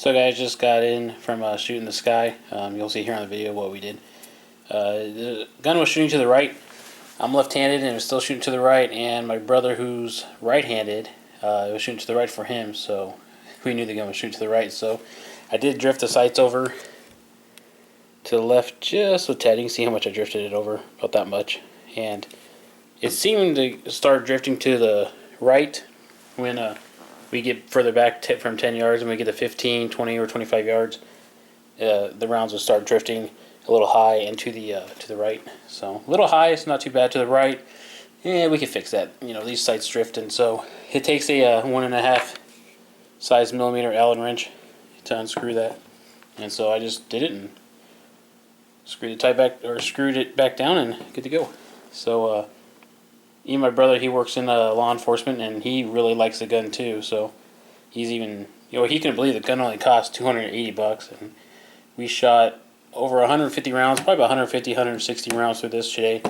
So guys, just got in from shooting the Sccy. You'll see here on the video what we did. The gun was shooting to the right. I'm left-handed and it was still shooting to the right, and my brother, who's right-handed, it was shooting to the right for him, so we knew the gun was shooting to the right. So I did drift the sights over to the left just a tad. You can see how much I drifted it over, about that much. And it seemed to start drifting to the right when we get further back from 10 yards, and we get to 15, 20, or 25 yards. The rounds will start drifting a little high and to the right. So a little high, it's not too bad. To the right, yeah, we can fix that. You know, these sights drifting. So it takes a 1.5 size millimeter Allen wrench to unscrew that. And so I just did it and screwed it back down, and good to go. So even my brother, he works in law enforcement, and he really likes the gun too. So he's even, he couldn't believe the gun only cost $280, and we shot over 150 rounds, probably about 150, 160 rounds through this today.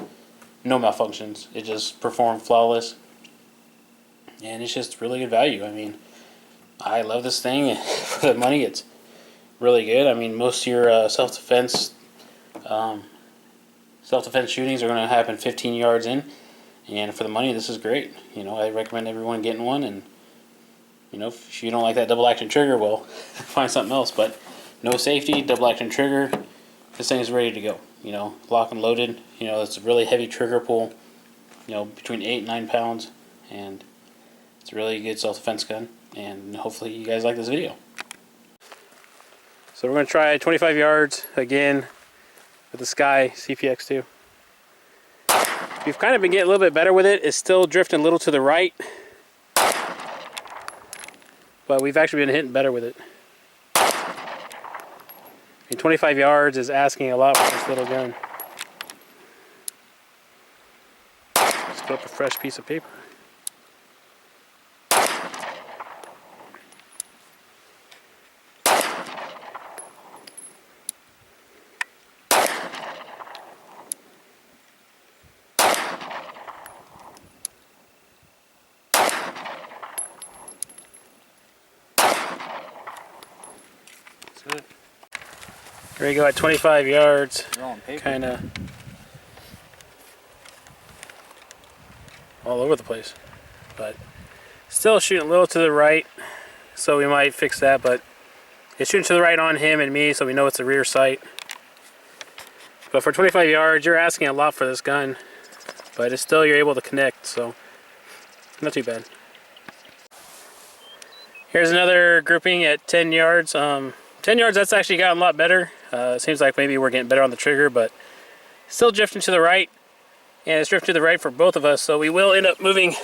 No malfunctions. It just performed flawless, and it's just really good value. I mean, I love this thing for the money. It's really good. I mean, most of your self-defense shootings are going to happen 15 yards in. And for the money, this is great. I recommend everyone getting one. And if you don't like that double action trigger, well, find something else. But no safety, double action trigger. This thing is ready to go. Lock and loaded. It's a really heavy trigger pull. Between 8 and 9 pounds, and it's a really good self-defense gun. And hopefully you guys like this video. So we're going to try 25 yards again with the Sccy CPX-2. We've kind of been getting a little bit better with it. It's still drifting a little to the right, but we've actually been hitting better with it. And 25 yards is asking a lot for this little gun. Let's put up a fresh piece of paper. There we go at 25 yards, kind of all over the place, but still shooting a little to the right, so we might fix that. But it's shooting to the right on him and me, so we know it's a rear sight. But for 25 yards, you're asking a lot for this gun, but it's still, you're able to connect, so not too bad. Here's another grouping at 10 yards. 10 yards, that's actually gotten a lot better. It seems like maybe we're getting better on the trigger, but still drifting to the right, and it's drifting to the right for both of us, so we will end up moving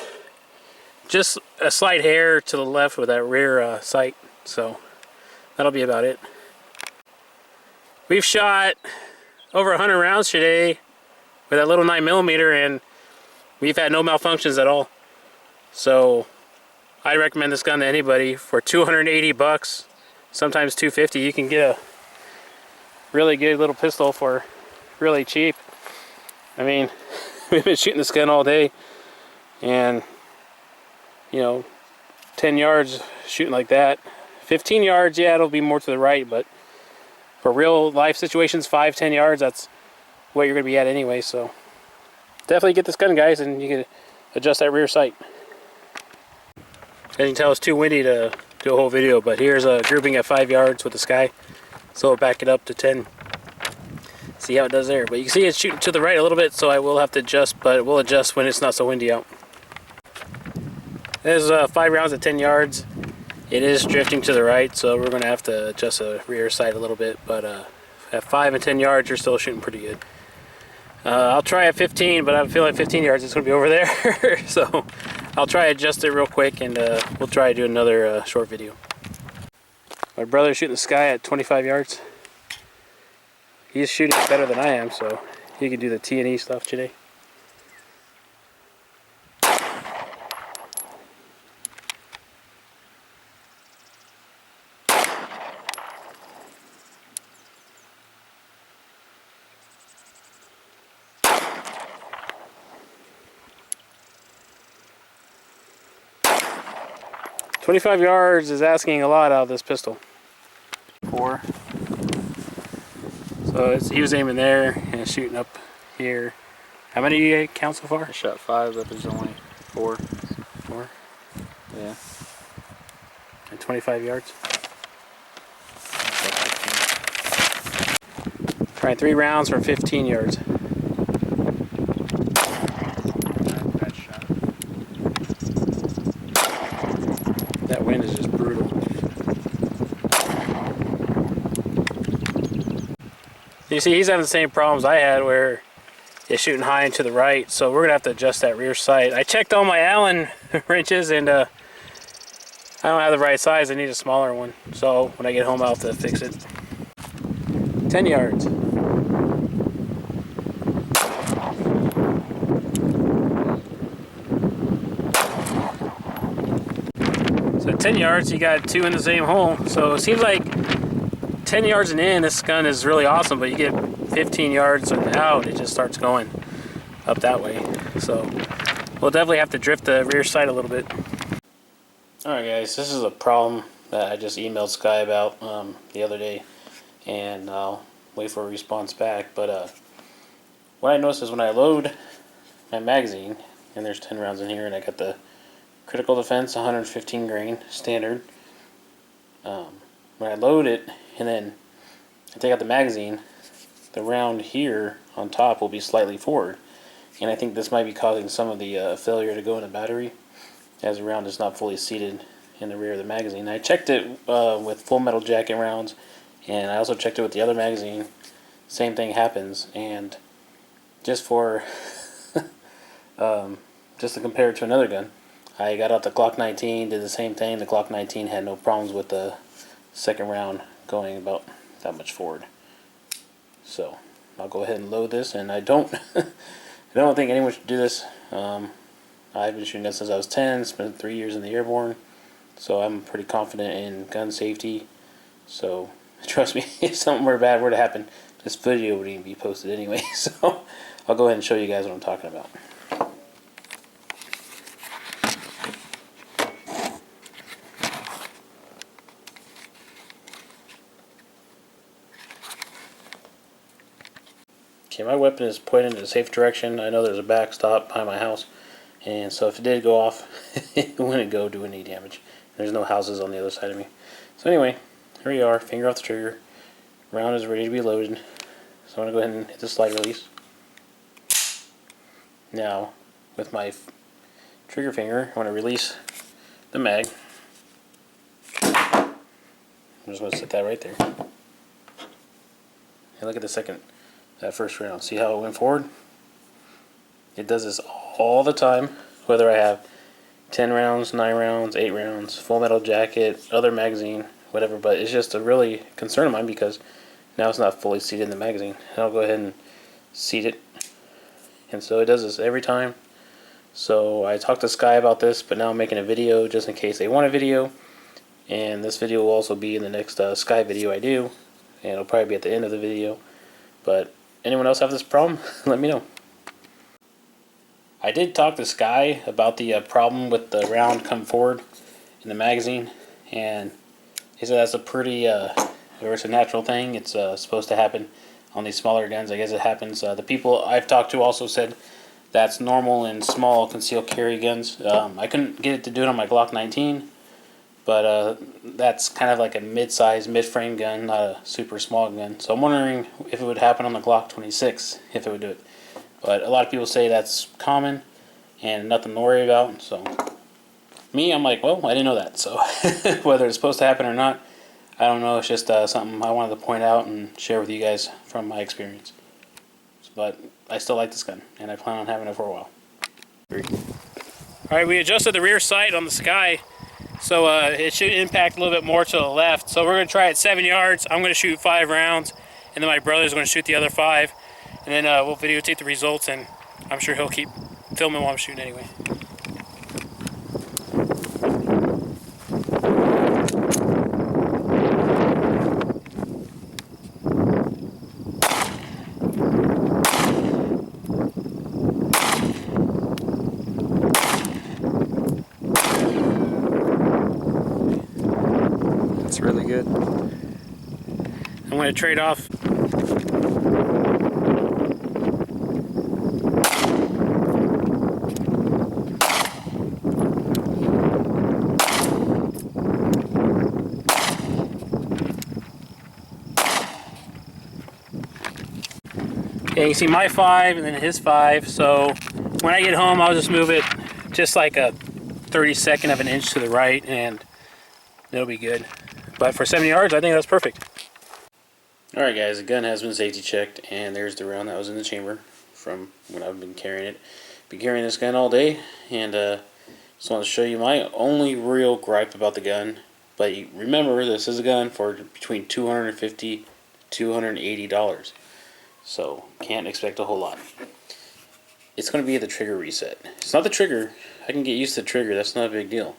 just a slight hair to the left with that rear sight. So that'll be about it. We've shot over 100 rounds today with that little 9mm, and we've had no malfunctions at all. So I recommend this gun to anybody. For $280, sometimes $250, you can get a really good little pistol for really cheap. I mean, we've been shooting this gun all day, and 10 yards shooting like that. 15 yards, yeah, it'll be more to the right, but for real life situations, 5-10 yards, that's what you're going to be at anyway. So definitely get this gun, guys, and you can adjust that rear sight. As you can tell, it's too windy to do a whole video, but here's a grouping at 5 yards with the Sccy. So we'll back it up to 10. See how it does there. But you can see it's shooting to the right a little bit, so I will have to adjust, but we'll adjust when it's not so windy out. There's 5 rounds at 10 yards. It is drifting to the right, so we're going to have to adjust the rear sight a little bit, but at 5 and 10 yards, you're still shooting pretty good. I'll try at 15, but I feel like 15 yards it's going to be over there. So I'll try to adjust it real quick, and we'll try to do another short video. My brother's shooting the Sccy at 25 yards. He's shooting better than I am, so he can do the T&E stuff today. "25 yards is asking a lot out of this pistol. 4. So he was aiming there and shooting up here. How many do you count so far? I shot 5, but there's only 4. 4? Yeah. And 25 yards? Trying 3 rounds for 15 yards. Bad shot. That wind is just brutal. You see, he's having the same problems I had where it's shooting high and to the right, so we're going to have to adjust that rear sight. I checked all my Allen wrenches and I don't have the right size. I need a smaller one. So when I get home, I'll have to fix it. 10 yards. So 10 yards, you got 2 in the same hole. So it seems like 10 yards and in, this gun is really awesome, but you get 15 yards and out, it just starts going up that way. So we'll definitely have to drift the rear sight a little bit. Alright guys, this is a problem that I just emailed Sccy about the other day, and I'll wait for a response back. But what I noticed is when I load my magazine, and there's 10 rounds in here, and I got the critical defense 115 grain standard. When I load it and then I take out the magazine, the round here on top will be slightly forward, and I think this might be causing some of the failure to go in the battery, as the round is not fully seated in the rear of the magazine. I checked it with full metal jacket rounds, and I also checked it with the other magazine. Same thing happens, and just for just to compare it to another gun, I got out the Glock 19, did the same thing. The Glock 19 had no problems with the second round going about that much forward. So I'll go ahead and load this, and I don't I don't think anyone should do this. I've been shooting this since I was 10, spent 3 years in the airborne, so I'm pretty confident in gun safety. So trust me, if something bad were to happen, this video wouldn't even be posted anyway. So I'll go ahead and show you guys what I'm talking about. Okay, my weapon is pointed in a safe direction. I know there's a backstop behind my house, and so if it did go off, it wouldn't go do any damage. There's no houses on the other side of me. So anyway, here we are, finger off the trigger. Round is ready to be loaded. So I'm going to go ahead and hit the slide release. Now, with my trigger finger, I want to release the mag. I'm just going to set that right there. And look at that first round. See how it went forward? It does this all the time, whether I have 10 rounds, 9 rounds, 8 rounds, full metal jacket, other magazine, whatever. But it's just a really concern of mine because now it's not fully seated in the magazine. And I'll go ahead and seat it. And so it does this every time. So I talked to Sccy about this, but now I'm making a video just in case they want a video. And this video will also be in the next Sccy video I do. And it'll probably be at the end of the video. But anyone else have this problem? Let me know. I did talk to Sccy about the problem with the round come forward in the magazine, and he said that's a pretty, or it's a natural thing. It's supposed to happen on these smaller guns. I guess it happens. The people I've talked to also said that's normal in small concealed carry guns. I couldn't get it to do it on my Glock 19, but that's kind of like a mid-size, mid-frame gun, not a super small gun. So I'm wondering if it would happen on the Glock 26, if it would do it. But a lot of people say that's common and nothing to worry about. So me, I'm like, well, I didn't know that. So whether it's supposed to happen or not, I don't know. It's just something I wanted to point out and share with you guys from my experience. But I still like this gun, and I plan on having it for a while. Alright, we adjusted the rear sight on the Sccy, so it should impact a little bit more to the left. So we're going to try at 7 yards. I'm going to shoot 5 rounds, and then my brother's going to shoot the other 5. And then we'll videotape the results, and I'm sure he'll keep filming while I'm shooting anyway. That's really good. I'm going to trade off. Yeah, you can see my 5 and then his 5. So when I get home, I'll just move it just like a 32nd of an inch to the right, and it'll be good. But for 70 yards, I think that's perfect. Alright guys, the gun has been safety checked, and there's the round that was in the chamber from when I've been carrying it. Been carrying this gun all day, and just want to show you my only real gripe about the gun. But remember, this is a gun for between $250 to $280. So, can't expect a whole lot. It's going to be the trigger reset. It's not the trigger. I can get used to the trigger. That's not a big deal.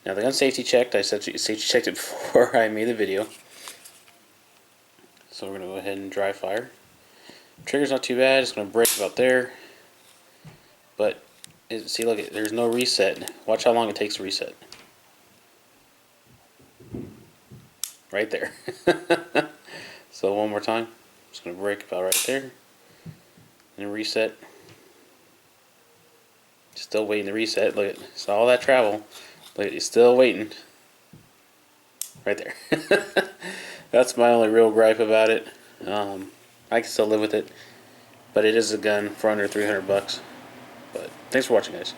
Now, the gun's safety checked. I safety checked it before I made the video. So, we're going to go ahead and dry fire. Trigger's not too bad. It's going to break about there. But, see, look, there's no reset. Watch how long it takes to reset. Right there. So, one more time. It's going to break about right there. And reset. Still waiting to reset. Look, it's all that travel. Look, it's still waiting. Right there. That's my only real gripe about it. I can still live with it. But it is a gun for under $300. But thanks for watching, guys.